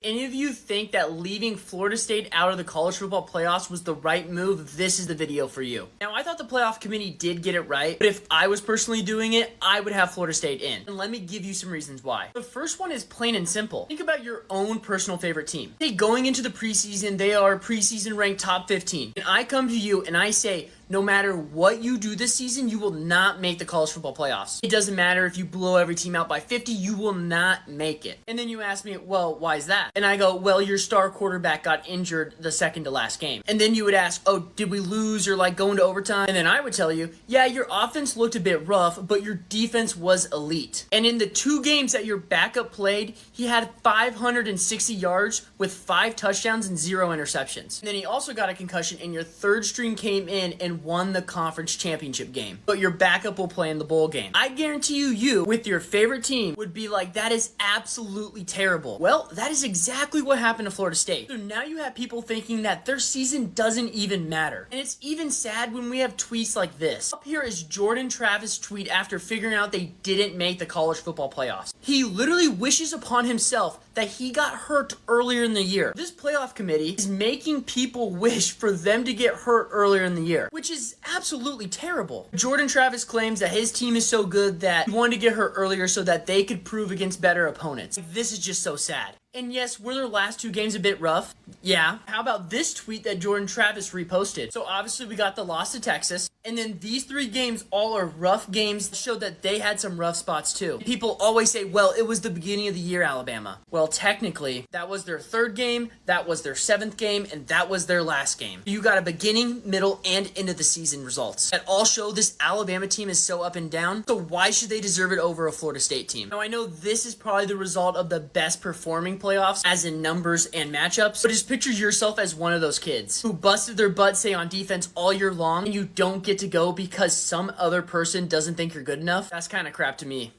Any of you think that leaving Florida State out of the college football playoffs was the right move, this is the video for you. Now, I thought the playoff committee did get it right, but if I was personally doing it, I would have Florida State in. And let me give you some reasons why. The first one is plain and simple. Think about your own personal favorite team. Hey, going into the preseason, they are preseason ranked top 15. And I come to you and I say, no matter what you do this season, you will not make the college football playoffs. It doesn't matter if you blow every team out by 50, you will not make it. And then you ask me, well, why is that? And I go, well, your star quarterback got injured the second to last game. And then you would ask, oh, did we lose or go into overtime? And then I would tell you, yeah, your offense looked a bit rough, but your defense was elite. And in the 2 games that your backup played, he had 560 yards with 5 touchdowns and 0 interceptions. And then he also got a concussion, and your third string came in and won the conference championship game. But your backup will play in the bowl game. I guarantee you, with your favorite team, would be like, that is absolutely terrible. Well, that is exactly what happened to Florida State. So now you have people thinking that their season doesn't even matter. And it's even sad when we have tweets like this. Up here is Jordan Travis' tweet after figuring out they didn't make the college football playoffs. He literally wishes upon himself that he got hurt earlier in the year. This playoff committee is making people wish for them to get hurt earlier in the year, which is absolutely terrible. Jordan Travis claims that his team is so good that he wanted to get hurt earlier so that they could prove against better opponents. This is just so sad. And yes, were their last 2 games a bit rough? Yeah. How about this tweet that Jordan Travis reposted? So obviously we got the loss to Texas, and then these 3 games all are rough games that showed that they had some rough spots too. People always say, well, it was the beginning of the year, Alabama. Well, technically, that was their 3rd game, that was their 7th game, and that was their last game. You got a beginning, middle, and end of the season results that all show this Alabama team is so up and down, so why should they deserve it over a Florida State team? Now, I know this is probably the result of the best performing playoffs as in numbers and matchups, but just picture yourself as one of those kids who busted their butt, say, on defense all year long, and you don't get to go because some other person doesn't think you're good enough. That's kind of crap to me.